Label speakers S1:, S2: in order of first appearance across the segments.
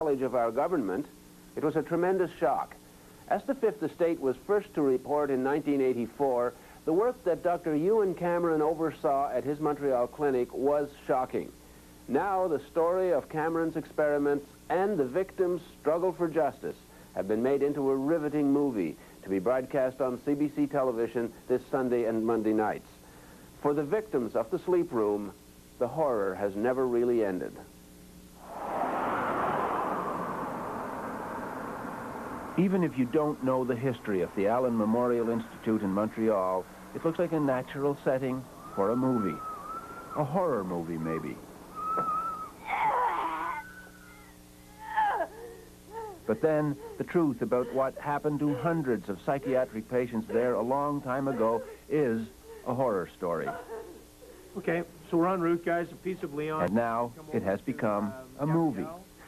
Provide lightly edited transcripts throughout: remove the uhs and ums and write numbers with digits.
S1: knowledge of our government, it was a tremendous shock. As the Fifth Estate was first to report in 1984, the work that Dr. Ewan Cameron oversaw at his Montreal clinic was shocking. Now the story of Cameron's experiments and the victims' struggle for justice have been made into a riveting movie to be broadcast on CBC television this Sunday and Monday nights. For the victims of the sleep room, the horror has never really ended. Even if you don't know the history of the Allen Memorial Institute in Montreal, it looks like a natural setting for a movie. A horror movie, maybe. But then, the truth about what happened to hundreds of psychiatric patients there a long time ago is a horror story.
S2: Okay, so we're en route, guys. A piece of Leon.
S1: And now, it has become a movie.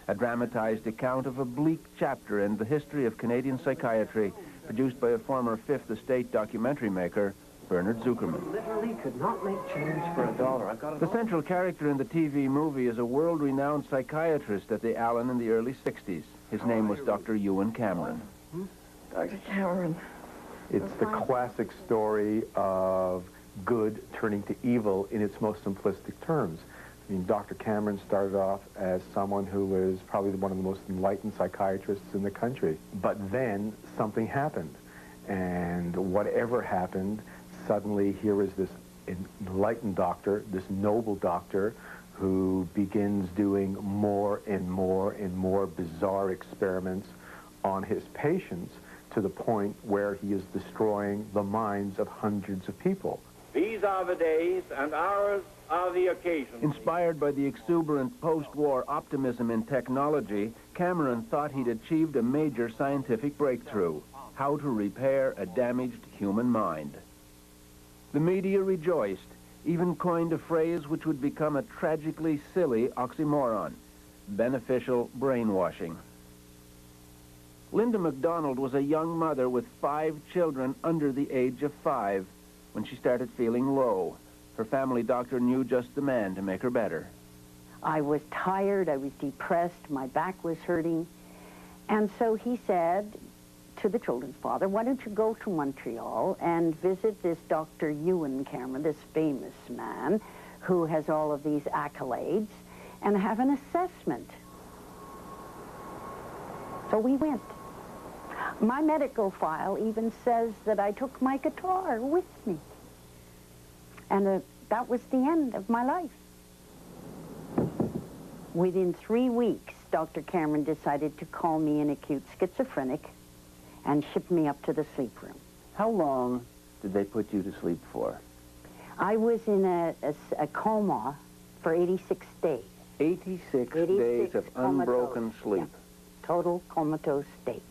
S1: A dramatized account of a bleak chapter in the history of Canadian psychiatry, produced by a former Fifth Estate documentary maker, Bernard Zuckerman.
S3: Literally could not make change for $1. I've got it.
S1: The central character in the TV movie is a world-renowned psychiatrist at the Allen in the early 60s. His name was Dr. Ewan Cameron.
S4: Dr. Cameron.
S5: It's the classic story of good turning to evil in its most simplistic terms. I mean, Dr. Cameron started off as someone who was probably one of the most enlightened psychiatrists in the country. But then something happened. And whatever happened, suddenly here is this enlightened doctor, this noble doctor, who begins doing more and more and more bizarre experiments on his patients to the point where he is destroying the minds of hundreds of people.
S6: These are the days, and ours are the occasions.
S1: Inspired by the exuberant post-war optimism in technology, Cameron thought he'd achieved a major scientific breakthrough: how to repair a damaged human mind. The media rejoiced, even coined a phrase which would become a tragically silly oxymoron: beneficial brainwashing. Linda MacDonald was a young mother with 5 children under the age of 5 when she started feeling low. Her family doctor knew just the man to make her better.
S4: I was tired, I was depressed, my back was hurting. And so he said to the children's father, why don't you go to Montreal and visit this Dr. Ewan Cameron, this famous man who has all of these accolades, and have an assessment. So we went. My medical file even says that I took my guitar with me. And that was the end of my life. Within 3 weeks, Dr. Cameron decided to call me an acute schizophrenic and ship me up to the sleep room.
S1: How long did they put you to sleep for?
S4: I was in a coma for 86 days.
S1: 86 days of unbroken sleep.
S4: Yeah. Total comatose state.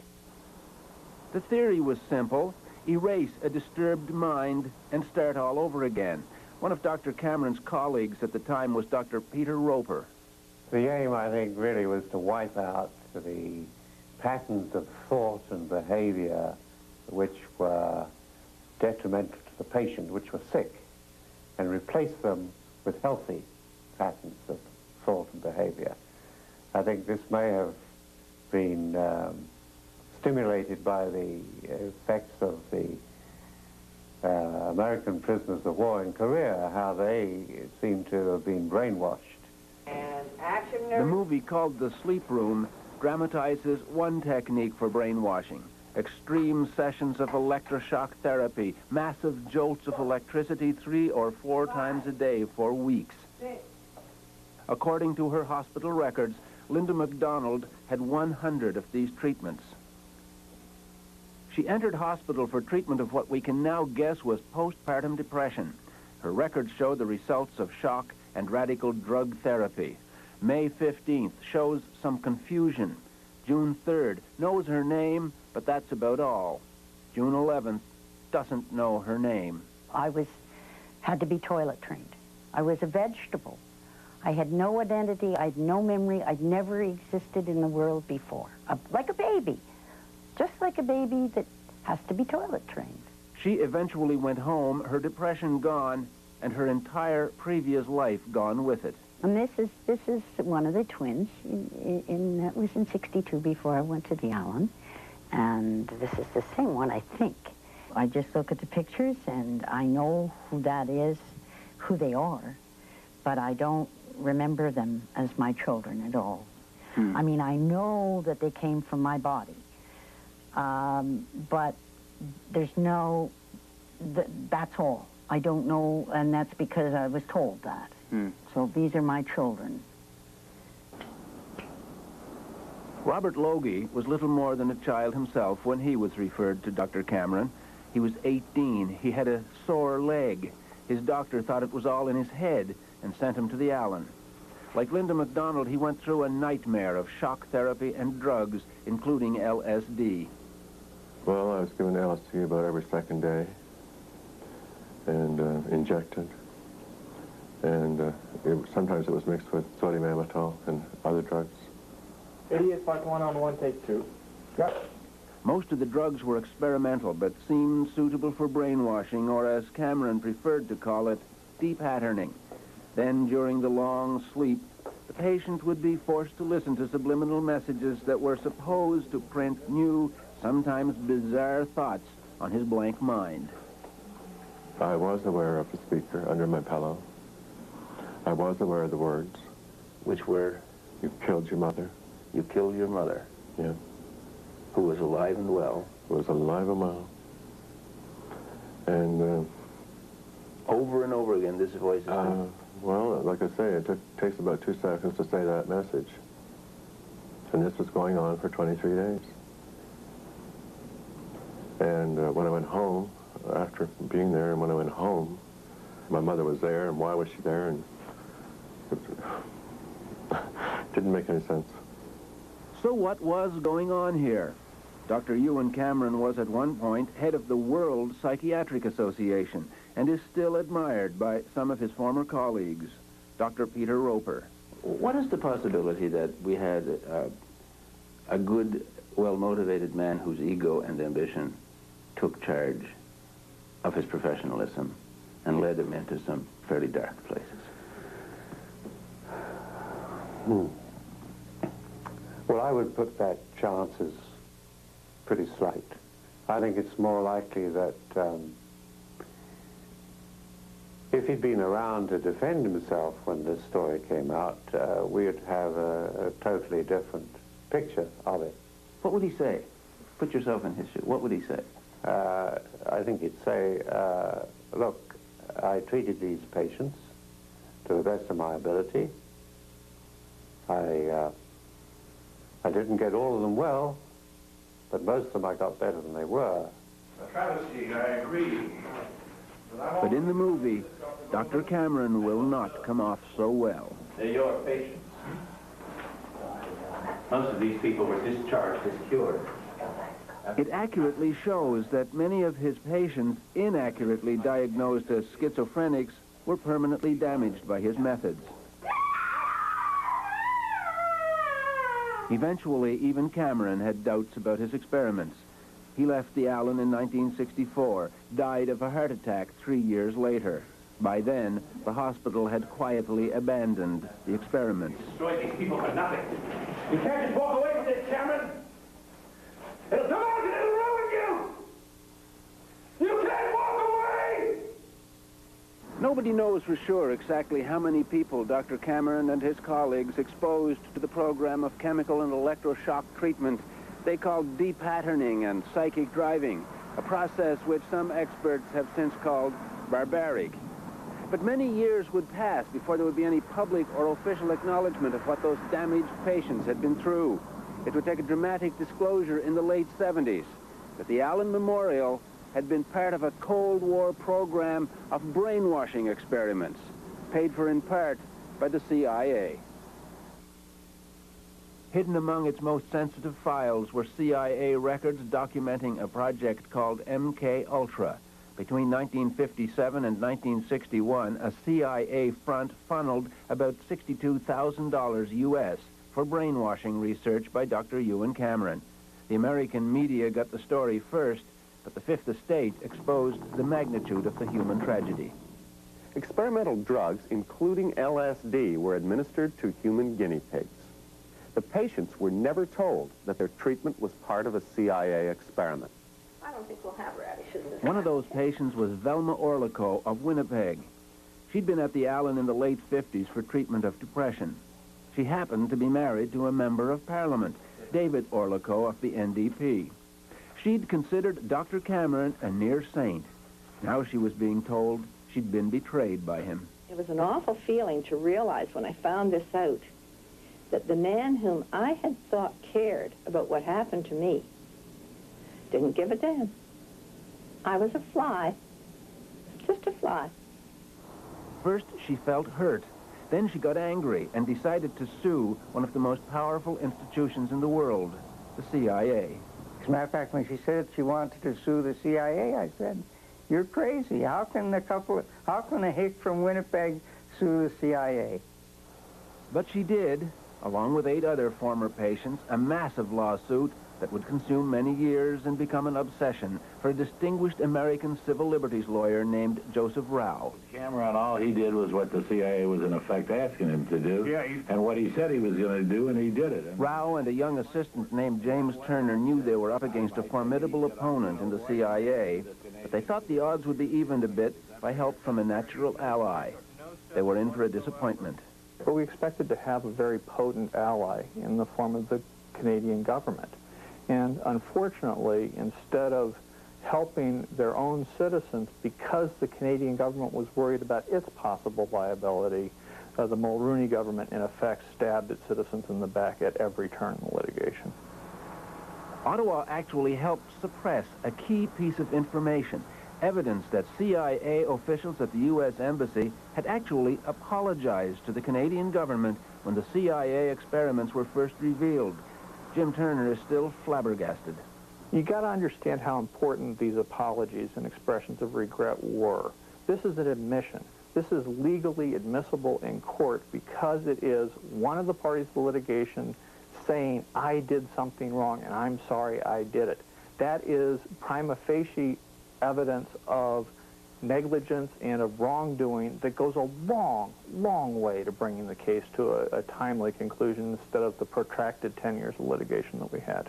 S1: The theory was simple: erase a disturbed mind and start all over again. One of Dr. Cameron's colleagues at the time was Dr. Peter Roper.
S7: The aim, I think, really was to wipe out the patterns of thought and behavior which were detrimental to the patient, which were sick, and replace them with healthy patterns of thought and behavior. I think this may have been stimulated by the effects of the American prisoners of war in Korea, how they seem to have been brainwashed.
S3: And action.
S1: The movie, called The Sleep Room, dramatizes one technique for brainwashing: extreme sessions of electroshock therapy, massive jolts of electricity 3 or 4 times a day for weeks. According to her hospital records, Linda MacDonald had 100 of these treatments. She entered hospital for treatment of what we can now guess was postpartum depression. Her records show the results of shock and radical drug therapy. May 15th shows some confusion. June 3rd knows her name, but that's about all. June 11th doesn't know her name.
S4: I had to be toilet trained. I was a vegetable. I had no identity, I had no memory, I'd never existed in the world before. Like a baby. Just like a baby that has to be toilet trained.
S1: She eventually went home, her depression gone, and her entire previous life gone with it.
S4: And this is one of the twins. That was in '62 before I went to the Allen. And this is the same one, I think. I just look at the pictures and I know who that is, who they are, but I don't remember them as my children at all. I mean, I know that they came from my body, but there's no, that's all. I don't know, and that's because I was told that. So these are my children.
S1: Robert Logie was little more than a child himself when he was referred to Dr. Cameron. He was 18. He had a sore leg. His doctor thought it was all in his head and sent him to the Allen. Like Linda MacDonald, he went through a nightmare of shock therapy and drugs, including LSD.
S8: Well, I was given LSD about every second day and injected. And sometimes it was mixed with sodium amytal and other drugs.
S2: Idiot, part 1 on 1, take 2. Yep.
S1: Most of the drugs were experimental, but seemed suitable for brainwashing, or as Cameron preferred to call it, depatterning. Then, during the long sleep, the patient would be forced to listen to subliminal messages that were supposed to print new, sometimes bizarre thoughts on his blank mind.
S8: I was aware of the speaker under my pillow. I was aware of the words.
S1: Which were,
S8: You killed your mother.
S1: you killed your mother,
S8: Yeah.
S1: who was alive and well.
S8: Was alive and well. And,
S1: Over and over again, this voice is...
S8: well, like I say, it takes about 2 seconds to say that message. And this was going on for 23 days. And when I went home, after being there, and when I went home, my mother was there, and why was she there? And it didn't make any sense.
S1: So what was going on here? Dr. Ewan Cameron was at one point head of the World Psychiatric Association and is still admired by some of his former colleagues. Dr. Peter Roper.
S9: What is the possibility that we had a good, well-motivated man whose ego and ambition took charge of his professionalism and led him into some fairly dark places?
S7: Well, I would put that chance as pretty slight. I think it's more likely that if he'd been around to defend himself when this story came out, we'd have a totally different picture of it.
S9: What would he say? Put yourself in his shoes. What would he say?
S7: I think he'd say, look, I treated these patients to the best of my ability. I didn't get all of them well, but most of them I got better than they were.
S6: A travesty, I agree.
S1: But in the movie, Dr. Cameron will not come off so well.
S6: They're your patients. Most of these people were discharged as cured.
S1: It accurately shows that many of his patients, inaccurately diagnosed as schizophrenics, were permanently damaged by his methods. Eventually, even Cameron had doubts about his experiments. He left the Allen in 1964, died of a heart attack 3 years later. By then, the hospital had quietly abandoned the experiments.
S6: Destroy these people for nothing. You can't just walk away from this, Cameron. It'll come out and it'll ruin you. You can't walk away.
S1: Nobody knows for sure exactly how many people Dr. Cameron and his colleagues exposed to the program of chemical and electroshock treatment they called depatterning and psychic driving, a process which some experts have since called barbaric. But many years would pass before there would be any public or official acknowledgement of what those damaged patients had been through. It would take a dramatic disclosure in the late 70s that the Allen Memorial had been part of a Cold War program of brainwashing experiments, paid for in part by the CIA. Hidden among its most sensitive files were CIA records documenting a project called MKULTRA. Between 1957 and 1961, a CIA front funneled about $62,000 U.S. for brainwashing research by Dr. Ewan Cameron. The American media got the story first, but the Fifth Estate exposed the magnitude of the human tragedy.
S10: Experimental drugs, including LSD, were administered to human guinea pigs. The patients were never told that their treatment was part of a CIA experiment.
S3: I don't think we'll have radishes.
S1: One of those patients was Velma Orlico of Winnipeg. She'd been at the Allen in the late 50s for treatment of depression. She happened to be married to a member of Parliament, David Orlico of the NDP. She'd considered Dr. Cameron a near saint. Now she was being told she'd been betrayed by him.
S3: It was an awful feeling to realize when I found this out that the man whom I had thought cared about what happened to me didn't give a damn. I was a fly, just a fly.
S1: First, she felt hurt. Then she got angry and decided to sue one of the most powerful institutions in the world, the CIA.
S11: As a matter of fact, when she said she wanted to sue the CIA, I said, "You're crazy. How can a hick from Winnipeg sue the CIA?"
S1: But she did, along with 8 other former patients, a massive lawsuit that would consume many years and become an obsession for a distinguished American civil liberties lawyer named Joseph Rao.
S12: Cameron, all he did was what the CIA was in effect asking him to do, and what he said he was going to do, and he did it.
S1: Rao and a young assistant named James Turner knew they were up against a formidable opponent in the CIA, but they thought the odds would be evened a bit by help from a natural ally. They were in for a disappointment.
S13: But we expected to have a very potent ally in the form of the Canadian government. And unfortunately, instead of helping their own citizens because the Canadian government was worried about its possible liability, the Mulroney government, in effect, stabbed its citizens in the back at every turn in the litigation.
S1: Ottawa actually helped suppress a key piece of information, evidence that CIA officials at the U.S. Embassy had actually apologized to the Canadian government when the CIA experiments were first revealed. Jim Turner is still flabbergasted.
S13: You got to understand how important these apologies and expressions of regret were. This is an admission. This is legally admissible in court because it is one of the parties to the litigation saying, "I did something wrong and I'm sorry I did it." That is prima facie evidence of negligence and of wrongdoing that goes a long, long way to bringing the case to a timely conclusion instead of the protracted 10 years of litigation that we had.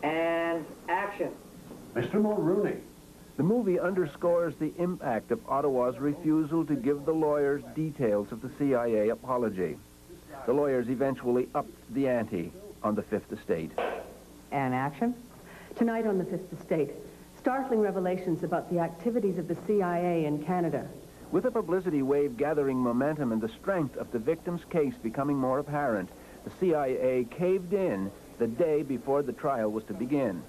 S3: And action.
S6: Mr. Mulroney.
S1: The movie underscores the impact of Ottawa's refusal to give the lawyers details of the CIA apology. The lawyers eventually upped the ante on the Fifth Estate.
S14: And action? Tonight on the Fifth Estate, startling revelations about the activities of the CIA in Canada.
S1: With the publicity wave gathering momentum and the strength of the victim's case becoming more apparent, the CIA caved in the day before the trial was to begin.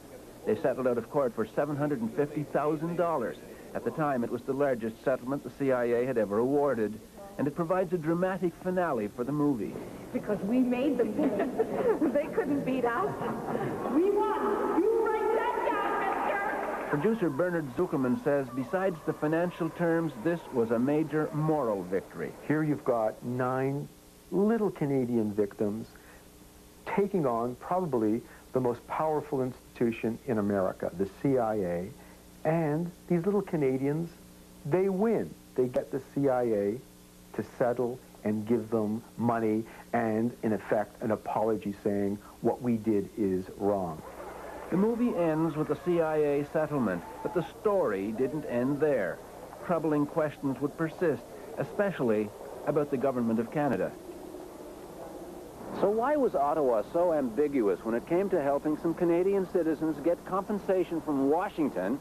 S1: They settled out of court for $750,000. At the time, it was the largest settlement the CIA had ever awarded, and it provides a dramatic finale for the movie.
S14: Because we made them. They couldn't beat us. We won. You write that down, mister.
S1: Producer Bernard Zuckerman says besides the financial terms, this was a major moral victory.
S5: Here you've got 9 little Canadian victims taking on probably the most powerful institution in America, the CIA, and these little Canadians, they win. They get the CIA to settle and give them money and, in effect, an apology saying what we did is wrong.
S1: The movie ends with a CIA settlement, but the story didn't end there. Troubling questions would persist, especially about the government of Canada. So why was Ottawa so ambiguous when it came to helping some Canadian citizens get compensation from Washington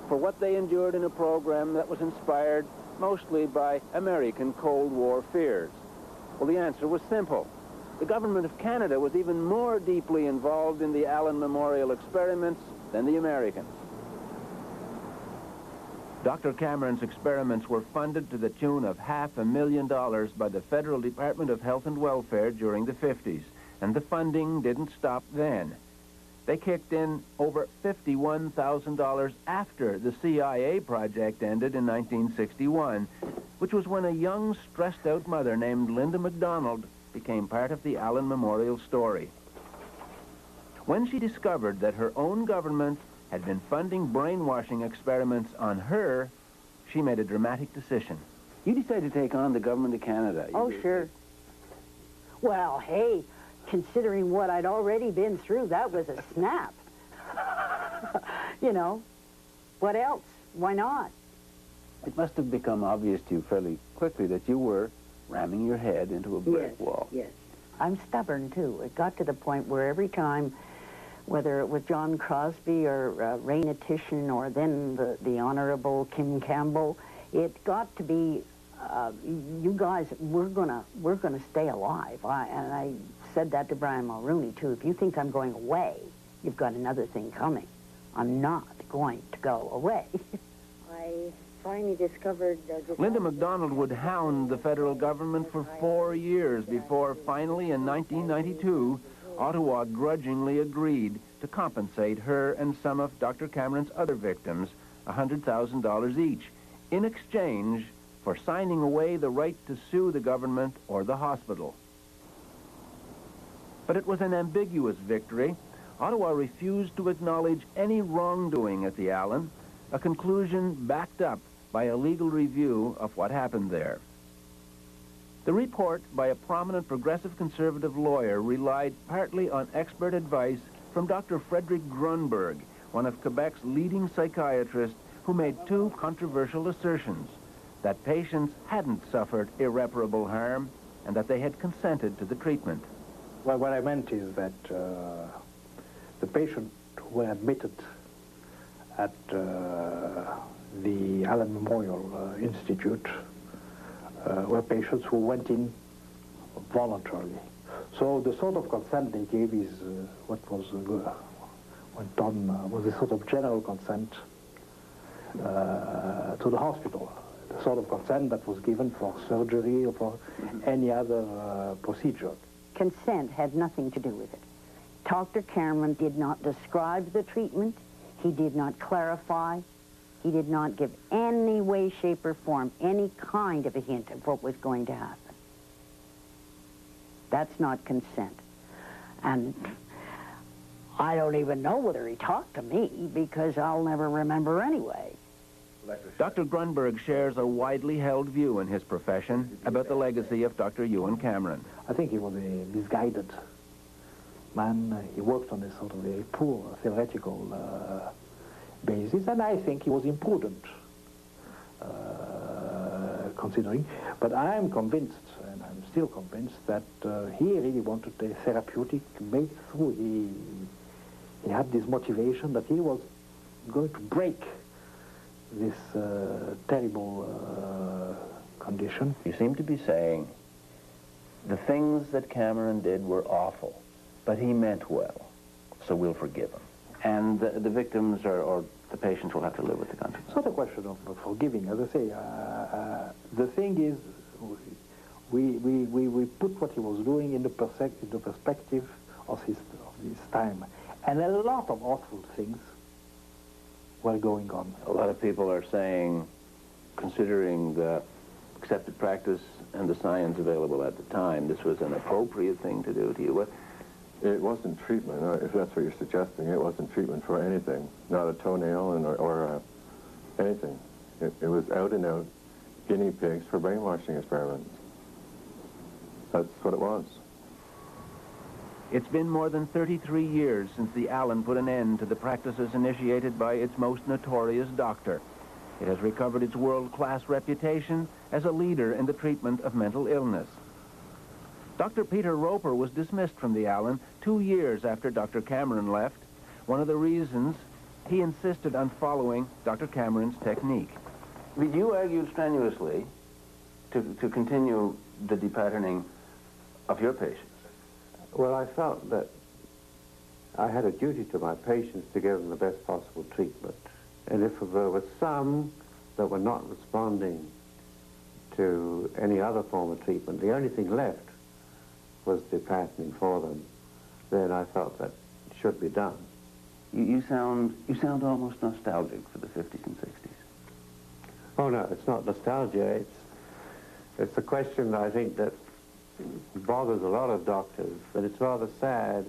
S1: for what they endured in a program that was inspired mostly by American Cold War fears? Well, the answer was simple. The government of Canada was even more deeply involved in the Allen Memorial experiments than the Americans. Dr. Cameron's experiments were funded to the tune of $500,000 by the Federal Department of Health and Welfare during the 50s, and the funding didn't stop then. They kicked in over $51,000 after the CIA project ended in 1961, which was when a young, stressed-out mother named Linda MacDonald became part of the Allen Memorial story. When she discovered that her own government had been funding brainwashing experiments on her, she made a dramatic decision.
S9: You decided to take on the government of Canada.
S4: Oh, sure. Well, hey, considering what I'd already been through, that was a snap. You know, what else? Why not?
S9: It must have become obvious to you fairly quickly that you were ramming your head into a brick wall.
S4: Yes. I'm stubborn, too. It got to the point where every time, whether it was John Crosby or Raina Titian or then the Honorable Kim Campbell, it got to be, you guys, we're gonna stay alive. And I said that to Brian Mulrooney, too. If you think I'm going away, you've got another thing coming. I'm not going to go away. I finally discovered...
S1: Linda MacDonald would hound the federal government for 4 years before finally in 1992, Ottawa grudgingly agreed to compensate her and some of Dr. Cameron's other victims $100,000 each in exchange for signing away the right to sue the government or the hospital. But it was an ambiguous victory. Ottawa refused to acknowledge any wrongdoing at the Allen, a conclusion backed up by a legal review of what happened there. The report by a prominent progressive conservative lawyer relied partly on expert advice from Dr. Frederick Grunberg, one of Quebec's leading psychiatrists, who made two controversial assertions: that patients hadn't suffered irreparable harm and that they had consented to the treatment.
S15: Well, what I meant is that the patients who were admitted at the Allen Memorial Institute were patients who went in voluntarily. So the sort of consent they gave is what was went on was a sort of general consent to the hospital, the sort of consent that was given for surgery or for any other procedure.
S4: Consent had nothing to do with it. Dr. Cameron did not describe the treatment. He did not clarify. He did not give any way, shape, or form any kind of a hint of what was going to happen. That's not consent. And I don't even know whether he talked to me, because I'll never remember anyway.
S1: Dr. Grunberg shares a widely held view in his profession about the legacy of Dr. Ewan Cameron.
S15: I think he was a misguided man. He worked on a sort of a poor theoretical basis, and I think he was imprudent, considering. But I am convinced, and I'm still convinced, that he really wanted a therapeutic breakthrough. He had this motivation that he was going to break this terrible condition.
S9: You seem to be saying the things that Cameron did were awful, but he meant well, so we'll forgive him. And the victims or the patients will have to live with the consequences.
S15: It's not a question of forgiving. As I say, the thing is, we put what he was doing in the perspective of his time. And a lot of awful things were going on.
S9: A lot of people are saying, considering the accepted practice and the science available at the time, this was an appropriate thing to do to you.
S8: It wasn't treatment, if that's what you're suggesting. It wasn't treatment for anything, not a toenail or anything. It was out and out guinea pigs for brainwashing experiments. That's what it was.
S1: It's been more than 33 years since the Allen put an end to the practices initiated by its most notorious doctor. It has recovered its world-class reputation as a leader in the treatment of mental illness. Dr. Peter Roper was dismissed from the Allen 2 years after Dr. Cameron left. One of the reasons, he insisted on following Dr. Cameron's technique.
S9: But you argued strenuously to continue the depatterning of your patients.
S7: Well, I felt that I had a duty to my patients to give them the best possible treatment. And if there were some that were not responding to any other form of treatment, the only thing left was depatterning for them, then I felt that it should be done.
S9: You sound almost nostalgic for the 50s and 60s.
S7: Oh, no, it's not nostalgia. It's a question, I think, that bothers a lot of doctors, but it's rather sad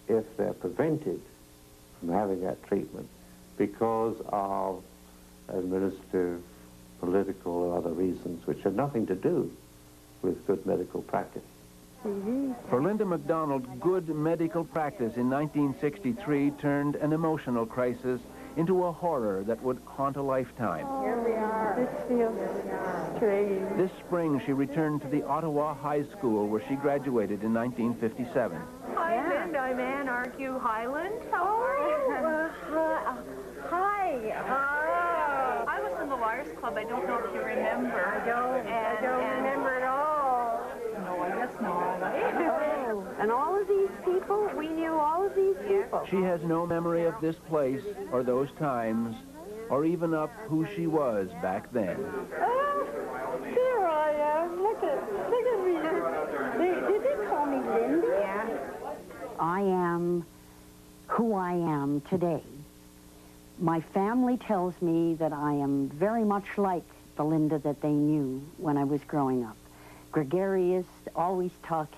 S7: if they're prevented from having that treatment because of administrative political or other reasons which had nothing to do with good medical practice.
S1: For Linda MacDonald, good medical practice in 1963 turned an emotional crisis into a horror that would haunt a lifetime.
S14: Here we are. This feels strange.
S1: This spring, she returned to the Ottawa High School, where she graduated in 1957.
S14: Hi, Linda. I'm Ann Argue Highland. How are you? Hi. I was in the Liars Club. I don't know if you remember. I don't remember at all. No, I guess not.
S4: Oh, and all of these people, we knew all of these people.
S1: She has no memory of this place or those times, or even of who she was back then.
S14: Oh, there I am. Look at me. Did they call me Linda? Yeah.
S4: I am who I am today. My family tells me that I am very much like the Linda that they knew when I was growing up. Gregarious, always talking.